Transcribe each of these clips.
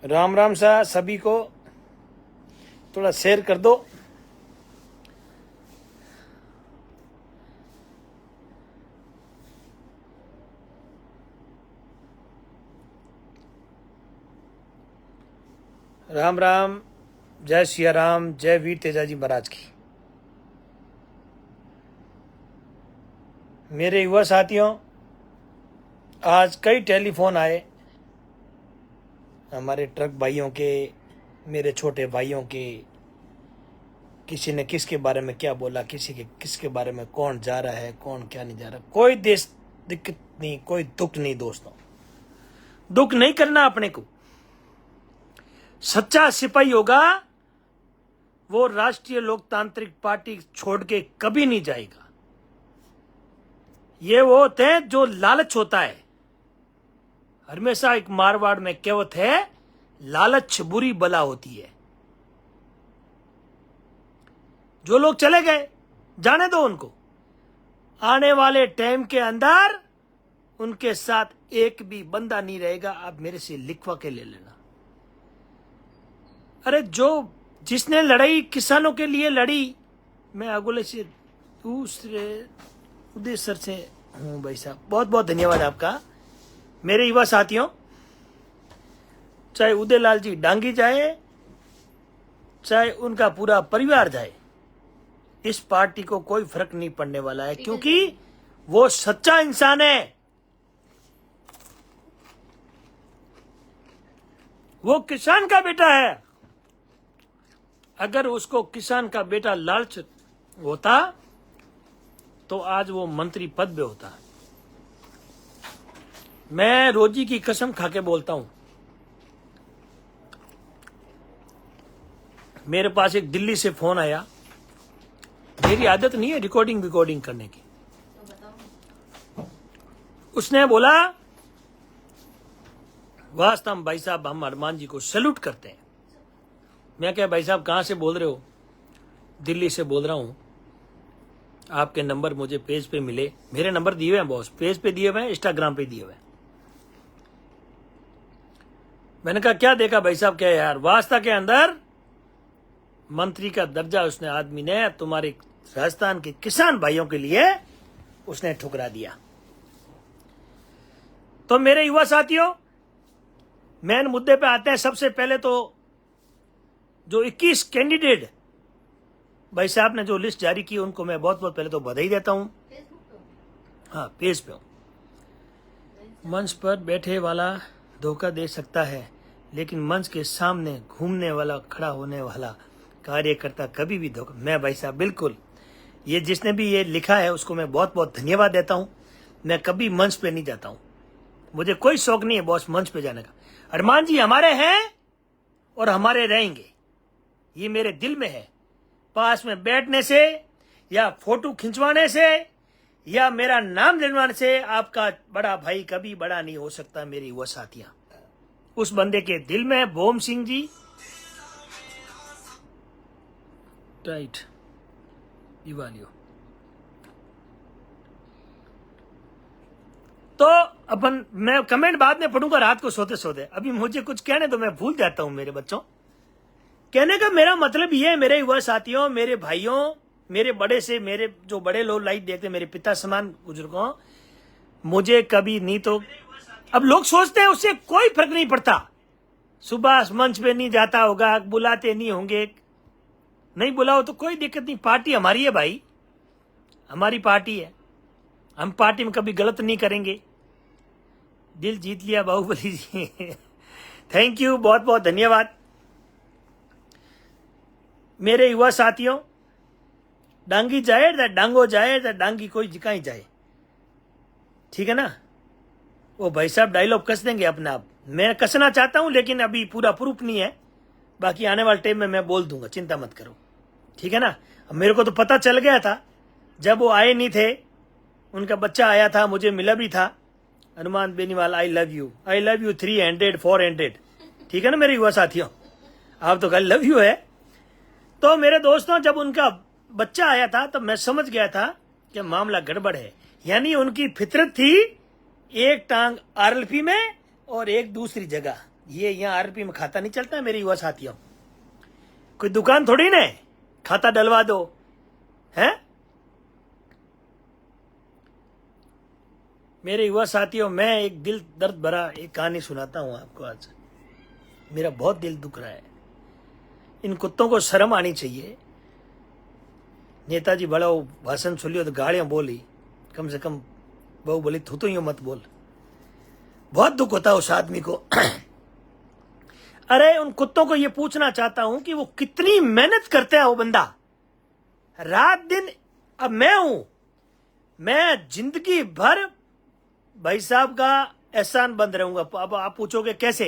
राम राम सा सभी को, थोड़ा शेयर कर दो। राम राम, जय सिया राम, जय वीर तेजाजी महाराज की। मेरे युवा साथियों, आज कई टेलीफोन आए हमारे ट्रक भाइयों के, मेरे छोटे भाइयों के। किसी ने किसके बारे में क्या बोला, किसके बारे में कौन जा रहा है, कौन क्या नहीं जा रहा। कोई देश दिक्कत नहीं, कोई दुख नहीं दोस्तों। दुख नहीं करना अपने को। सच्चा सिपाही होगा वो राष्ट्रीय लोकतांत्रिक पार्टी छोड़ के कभी नहीं जाएगा। ये वो होते हैं जो लालच होता है। हमेशा एक मारवाड़ में कहावत है, लालच बुरी बला होती है। जो लोग चले गए जाने दो उनको। आने वाले टाइम के अंदर उनके साथ एक भी बंदा नहीं रहेगा। आप मेरे से लिखवा के ले लेना। अरे जो जिसने लड़ाई किसानों के लिए लड़ी, मैं अगले से दूसरे उदय सर से हूं भाई साहब। बहुत बहुत धन्यवाद आपका। मेरे युवा साथियों, चाहे उदयलाल जी डांगी जाए, चाहे उनका पूरा परिवार जाए, इस पार्टी को कोई फर्क नहीं पड़ने वाला है, क्योंकि वो सच्चा इंसान है। वो किसान का बेटा है। अगर उसको किसान का बेटा लालच होता तो आज वो मंत्री पद पे होता। मैं रोजी की कसम खा के बोलता हूं। मेरे पास एक दिल्ली से फोन आया। मेरी आदत नहीं है रिकॉर्डिंग करने की। उसने बोला, वास्तव में भाई साहब हम हनुमान जी को सैल्यूट करते हैं। मैं क्या भाई साहब कहां से बोल रहे हो? दिल्ली से बोल रहा हूं। आपके नंबर मुझे पेज पे मिले। मेरे नंबर दिए हुए हैं बॉस, पेज पे दिए हुए हैं, इंस्टाग्राम पे दिए हुए हैं। मैंने कहा क्या देखा भाई साहब? क्या यार, वास्ता के अंदर मंत्री का दर्जा उसने आदमी ने तुम्हारे राजस्थान के किसान भाइयों के लिए उसने ठुकरा दिया। तो मेरे युवा साथियों, मेन मुद्दे पे आते हैं। सबसे पहले तो जो 21 कैंडिडेट भाई साहब ने जो लिस्ट जारी की, उनको मैं बहुत बहुत पहले तो बधाई देता हूं। हाँ, पेज पे हूं। मंच पर बैठे वाला धोखा दे सकता है, लेकिन मंच के सामने घूमने वाला, खड़ा होने वाला कार्यकर्ता कभी भी धोखा। मैं भाई साहब बिल्कुल, ये जिसने भी ये लिखा है उसको मैं बहुत बहुत धन्यवाद देता हूं। मैं कभी मंच पे नहीं जाता हूं। मुझे कोई शौक नहीं है बॉस मंच पे जाने का। हनुमान जी हमारे हैं और हमारे रहेंगे, ये मेरे दिल में है। पास में बैठने से या फोटो खिंचवाने से या मेरा नाम लेवाने से आपका बड़ा भाई कभी बड़ा नहीं हो सकता। मेरी वो साथियां, उस बंदे के दिल में भोम सिंह जी टाइट दिवालियो। तो अपन, मैं कमेंट बाद में पढ़ूंगा रात को सोते सोते। अभी मुझे कुछ कहने दो, मैं भूल जाता हूं मेरे बच्चों। कहने का मेरा मतलब ये है मेरे युवा साथियों, मेरे भाइयों, मेरे बड़े से, मेरे जो बड़े लोग लाइट देखते, मेरे पिता समान बुजुर्गों, मुझे कभी नहीं तो अब लोग सोचते हैं उससे कोई फर्क नहीं पड़ता। सुबह मंच पे नहीं जाता होगा, बुलाते नहीं होंगे, नहीं बुलाओ तो कोई दिक्कत नहीं। पार्टी हमारी है भाई, हमारी पार्टी है। हम पार्टी में कभी गलत नहीं करेंगे। दिल जीत लिया बाहुबली जी। थैंक यू, बहुत बहुत धन्यवाद। मेरे युवा साथियों, डांगी जाए या डांगो जाए या डांगी कोई जिकाई जाए, ठीक है ना। वो भाई साहब डायलॉग कस देंगे अपने आप। मैं कसना चाहता हूं लेकिन अभी पूरा प्रूफ नहीं है। बाकी आने वाले टाइम में मैं बोल दूंगा, चिंता मत करो, ठीक है ना। अब मेरे को तो पता चल गया था जब वो आए नहीं थे। उनका बच्चा आया था, मुझे मिला भी था। Hanuman Beniwal, I love you 300 400, ठीक है ना मेरे युवा साथियों। आप तो कल लव यू है। तो मेरे दोस्तों, जब उनका बच्चा आया था तो मैं समझ गया था कि मामला गड़बड़ है। यानी उनकी फितरत थी एक टांग आरएलपी में और एक दूसरी जगह। ये यहाँ आरपी में खाता नहीं चलता है मेरे युवा साथियों। कोई दुकान थोड़ी ना है, खाता डलवा दो हैं। मेरे युवा साथियों, मैं एक दिल दर्द भरा एक कहानी सुनाता हूं आपको आज। मेरा बहुत दिल दुख रहा है। इन कुत्तों को शर्म आनी चाहिए। नेताजी बड़ा भाषण सुन लियो तो गालियां बोली, कम से कम बहु बोली थू यूं मत बोल। बहुत दुख होता है उस आदमी को। अरे उन कुत्तों को ये पूछना चाहता हूं कि वो कितनी मेहनत करते हैं वो बंदा रात दिन। अब मैं हूं, मैं जिंदगी भर भाई साहब का एहसान बंद रहूंगा। अब आप पूछोगे कैसे?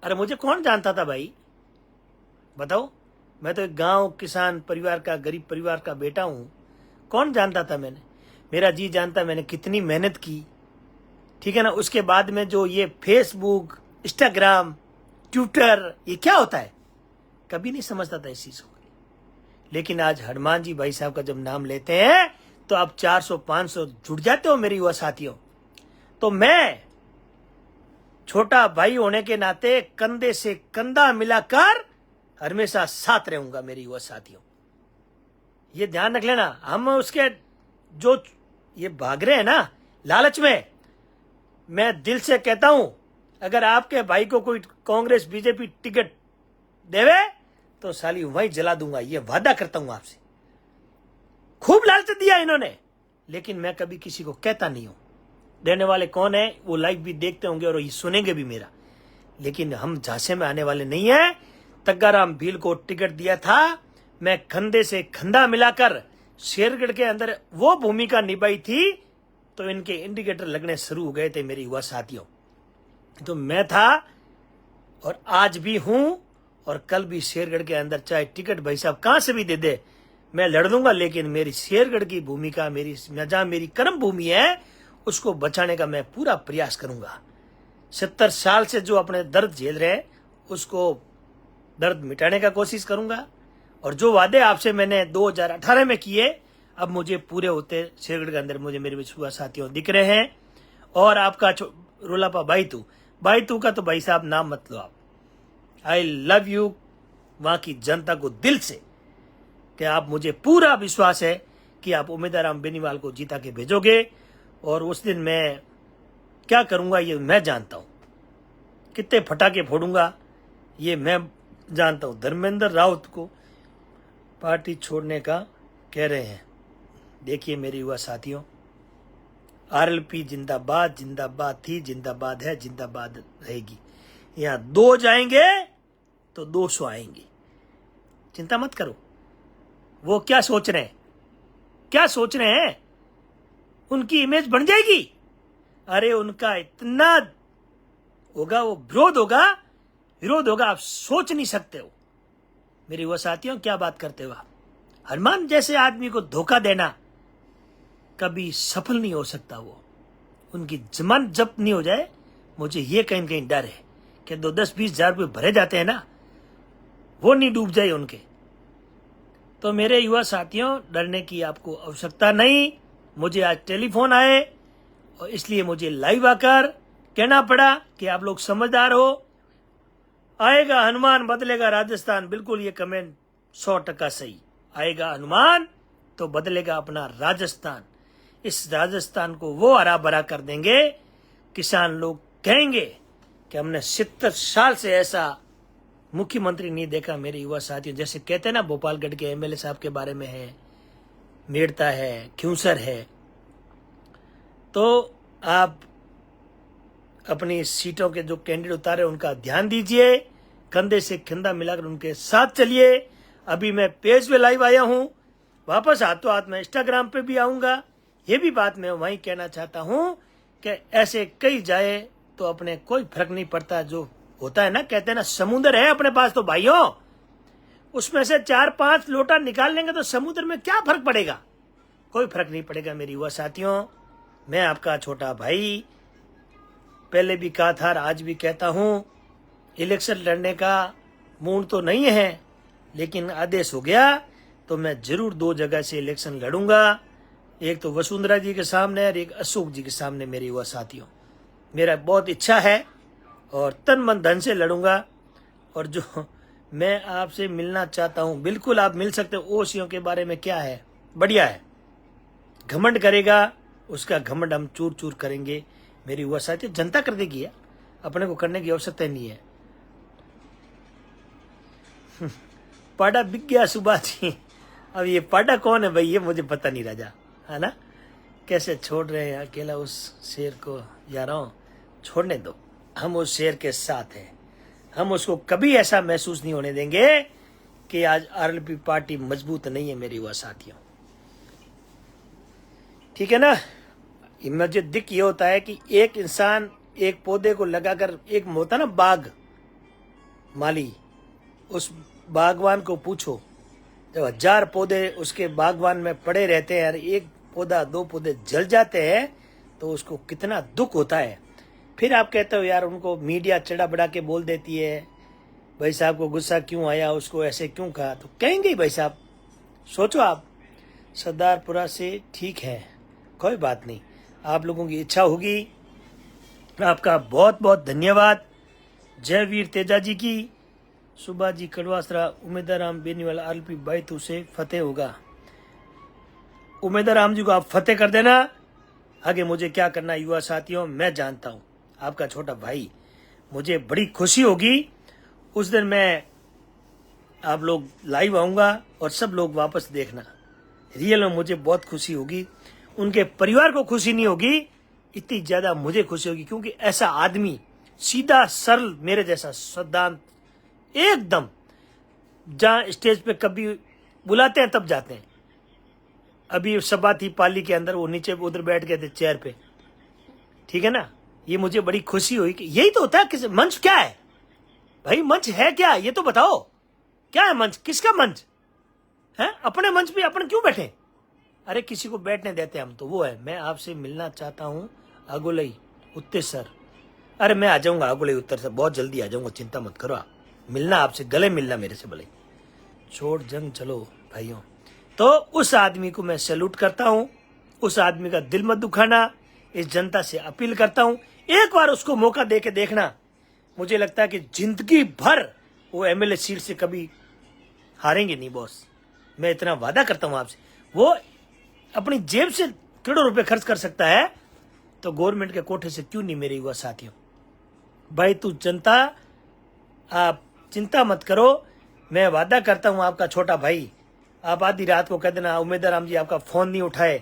अरे मुझे कौन जानता था भाई, बताओ। मैं तो एक गांव किसान परिवार का, गरीब परिवार का बेटा हूं। कौन जानता था? मैंने, मेरा जी जानता मैंने कितनी मेहनत की, ठीक है ना। उसके बाद में जो ये फेसबुक, इंस्टाग्राम, ट्विटर, ये क्या होता है, कभी नहीं समझता था इस चीज को। लेकिन आज हनुमान जी भाई साहब का जब नाम लेते हैं तो आप 400-500 जुड़ जाते हो मेरे युवा साथियों। तो मैं छोटा भाई होने के नाते कंधे से कंधा मिलाकर हमेशा साथ रहूंगा मेरे युवा साथियों। ये ध्यान रख लेना। हम उसके जो ये भाग रहे हैं ना लालच में, मैं दिल से कहता हूं, अगर आपके भाई को कोई कांग्रेस बीजेपी टिकट देवे तो साली वहीं जला दूंगा, ये वादा करता हूं आपसे। खूब लालच दिया इन्होंने, लेकिन मैं कभी किसी को कहता नहीं हूं। देने वाले कौन है वो लाइव भी देखते होंगे और ये सुनेंगे भी मेरा। लेकिन हम झांसे में आने वाले नहीं है। तग्गाराम भील को टिकट दिया था, मैं कंधे से कंधा मिलाकर शेरगढ़ के अंदर वो भूमिका निभाई थी, तो इनके इंडिकेटर लगने शुरू हो गए थे मेरे युवा साथियों। तो मैं था और आज भी हूं और कल भी शेरगढ़ के अंदर, चाहे टिकट भाई साहब कहां से भी दे दे, मैं लड़ दूंगा। लेकिन मेरी शेरगढ़ की भूमिका, मेरी जहां मेरी कर्म भूमि है, उसको बचाने का मैं पूरा प्रयास करूंगा। 70 साल से जो अपने दर्द झेल रहे हैं उसको दर्द मिटाने का कोशिश करूंगा। और जो वादे आपसे मैंने 2018 में किए, अब मुझे पूरे होते शेरगढ़ के अंदर मुझे मेरे विश्वास साथियों दिख रहे हैं। और आपका रोलापा भाई तू का तो भाई साहब नाम मत लो आप। आई लव यू वहां की जनता को दिल से, कि आप, मुझे पूरा विश्वास है कि आप उम्मीदवार बेनीवाल को जीता के भेजोगे। और उस दिन मैं क्या करूंगा ये मैं जानता हूं, कितने फटाके फोड़ूंगा ये मैं जानता हूं। धर्मेंद्र रावत को पार्टी छोड़ने का कह रहे हैं। देखिए मेरे युवा साथियों, आरएलपी जिंदाबाद, जिंदाबाद थी, जिंदाबाद है, जिंदाबाद रहेगी। यहां 2 जाएंगे तो 200 आएंगे। चिंता मत करो। वो क्या सोच रहे हैं, क्या सोच रहे हैं, उनकी इमेज बन जाएगी। अरे उनका इतना होगा, वो विरोध होगा, आप सोच नहीं सकते हो। मेरे युवा साथियों, क्या बात करते हो आप। हनुमान जैसे आदमी को धोखा देना कभी सफल नहीं हो सकता। वो उनकी जमानत जब्त नहीं हो जाए, मुझे ये कहीं न कहीं डर है कि 10-20 हजार रुपये भरे जाते हैं ना, वो नहीं डूब जाए उनके। तो मेरे युवा साथियों, डरने की आपको आवश्यकता नहीं। मुझे आज टेलीफोन आए और इसलिए मुझे लाइव आकर कहना पड़ा कि आप लोग समझदार हो। आएगा हनुमान, बदलेगा राजस्थान। बिल्कुल ये कमेंट 100% सही। आएगा हनुमान तो बदलेगा अपना राजस्थान। इस राजस्थान को वो हरा भरा कर देंगे। किसान लोग कहेंगे कि हमने 70 साल से ऐसा मुख्यमंत्री नहीं देखा। मेरे युवा साथियों, जैसे कहते हैं ना भोपालगढ़ के एमएलए साहब के बारे में है, मेड़ता है, क्यूसर है। तो आप अपनी सीटों के जो कैंडिडेट उतारे उनका ध्यान दीजिए, कंधे से कंधा मिलाकर उनके साथ चलिए। अभी मैं पेज पे लाइव आया हूं, वापस हाथों हाथ में इंस्टाग्राम पे भी आऊंगा। ये भी बात मैं वहीं कहना चाहता हूं कि ऐसे कई जाए तो अपने कोई फर्क नहीं पड़ता। जो होता है ना, कहते हैं ना समुद्र है अपने पास तो भाइयों, उसमें से 4-5 लोटा निकाल लेंगे तो समुद्र में क्या फर्क पड़ेगा, कोई फर्क नहीं पड़ेगा। मेरे युवा साथियों, मैं आपका छोटा भाई पहले भी कहा था, आज भी कहता हूं, इलेक्शन लड़ने का मूड तो नहीं है, लेकिन आदेश हो गया तो मैं जरूर 2 जगह से इलेक्शन लड़ूंगा। एक तो वसुंधरा जी के सामने और एक अशोक जी के सामने। मेरे युवा साथियों, मेरा बहुत इच्छा है और तन मन धन से लड़ूंगा। और जो मैं आपसे मिलना चाहता हूं, बिल्कुल आप मिल सकते हो। ओसियों के बारे में क्या है, बढ़िया है। घमंड करेगा उसका घमंड हम चूर चूर करेंगे। मेरी युवा साथी जनता कर देगी यार, अपने को करने की आवश्यकता नहीं है। पाडा बिक गया सुबह जी। अब ये पाडा कौन है भाई, ये मुझे पता नहीं राजा, है ना। कैसे छोड़ रहे हैं अकेला उस शेर को, यारों छोड़ने दो, हम उस शेर के साथ हैं। हम उसको कभी ऐसा महसूस नहीं होने देंगे कि आज आरएलपी पार्टी मजबूत नहीं है मेरे युवा साथियों, ठीक है ना। मुझे दिक्कत ये होता है कि एक इंसान एक पौधे को लगाकर, एक होता ना बाग माली, उस बागवान को पूछो, जब 1000 पौधे उसके बागवान में पड़े रहते हैं और एक पौधा 2 पौधे जल जाते हैं तो उसको कितना दुख होता है। फिर आप कहते हो यार उनको मीडिया चढ़ा बढ़ा के बोल देती है, भाई साहब को गुस्सा क्यों आया, उसको ऐसे क्यों कहा, तो कहेंगे भाई साहब। सोचो आप, सरदारपुरा से ठीक है, कोई बात नहीं, आप लोगों की इच्छा होगी। आपका बहुत बहुत धन्यवाद। जय वीर तेजा जी की। सुबह जी कड़वासरा, उमेदवार राम बेनीवाला आरएलपी बायतू से फतेह होगा। उमेदवार राम जी को आप फतेह कर देना। आगे मुझे क्या करना है युवा साथियों, मैं जानता हूं। आपका छोटा भाई, मुझे बड़ी खुशी होगी उस दिन मैं आप लोग लाइव आऊंगा और सब लोग वापस देखना। रियल में मुझे बहुत खुशी होगी, उनके परिवार को खुशी नहीं होगी, इतनी ज्यादा मुझे खुशी होगी। क्योंकि ऐसा आदमी, सीधा सरल, मेरे जैसा सिद्धांत एकदम, जहां स्टेज पे कभी बुलाते हैं तब जाते हैं। अभी सभा थी पाली के अंदर, वो नीचे उधर बैठ गए थे चेयर पे, ठीक है ना। ये मुझे बड़ी खुशी हुई कि यही तो होता है। किस मंच क्या है भाई, मंच है क्या, ये तो बताओ क्या है मंच, किसका मंच है। अपने मंच पे अपन क्यों बैठे, अरे किसी को बैठने देते हम तो वो है। मैं आपसे मिलना चाहता हूँ अगुलई उत्तेसर। अरे मैं आ जाऊंगा अगुलई उत्तर से, बहुत जल्दी आ जाऊंगा, चिंता मत करो। आप मिलना, आपसे गले मिलना मेरे से भले। छोड़ जंग चलो भाइयों। तो उस आदमी को मैं सैल्यूट करता हूं, उस आदमी का दिल मत दुखाना। इस जनता से अपील करता हूं, एक बार उसको मौका दे के देखना। मुझे लगता है कि जिंदगी भर वो एमएलए सीट से कभी हारेंगे नहीं बॉस, मैं इतना वादा करता हूं आपसे। वो अपनी जेब से करोड़ों रुपए खर्च कर सकता है, तो गवर्नमेंट के कोटे से क्यों नहीं मेरे युवा साथियों। भाई तू जनता, आप चिंता मत करो, मैं वादा करता हूं आपका छोटा भाई। आप आधी रात को कह देना उमेदवार राम जी आपका फोन नहीं उठाए,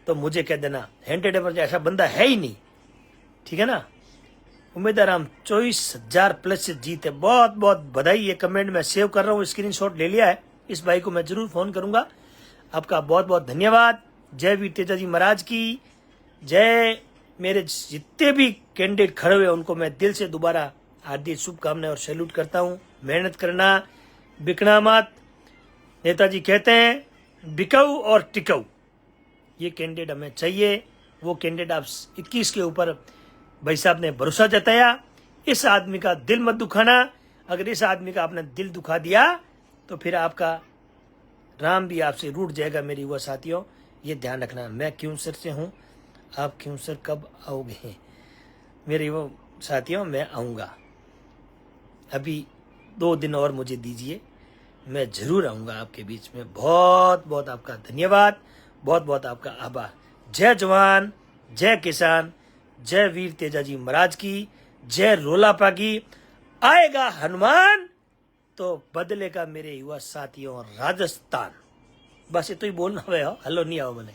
तो मुझे कह देना, हैंडेड पर ऐसा बंदा है ही नहीं, ठीक है ना। उमेदवार राम 24,000 प्लस से जीते, बहुत बहुत बधाई। ये कमेंट मैं सेव कर रहा हूँ, स्क्रीनशॉट ले लिया है, इस भाई को मैं जरूर फोन करूंगा। आपका बहुत बहुत धन्यवाद। जय वीर तेजा जी महाराज की जय। मेरे जितने भी कैंडिडेट खड़े हुए उनको मैं दिल से दोबारा हार्दिक शुभकामनाएं और सैल्यूट करता हूं। मेहनत करना, बिकना मत। नेताजी कहते हैं बिकाऊ और टिकाऊ, ये कैंडिडेट हमें चाहिए। वो कैंडिडेट आप 21 के ऊपर भाई साहब ने भरोसा जताया। इस आदमी का दिल मत दुखाना। अगर इस आदमी का आपने दिल दुखा दिया तो फिर आपका राम भी आपसे रूठ जाएगा मेरे युवा साथियों, ये ध्यान रखना। मैं क्यूंसर से हूँ, आप क्यूंसर कब आओगे मेरे युवा साथियों। मैं आऊँगा, अभी 2 दिन और मुझे दीजिए, मैं जरूर आऊँगा आपके बीच में। बहुत बहुत आपका धन्यवाद, बहुत बहुत आपका आभार। जय जवान, जय किसान, जय वीर तेजा जी महाराज की जय। रोलापा की। आएगा हनुमान तो बदलेगा मेरे युवा साथियों राजस्थान। बस ये तो ही बोलना है, हलो नहीं आओ मैंने।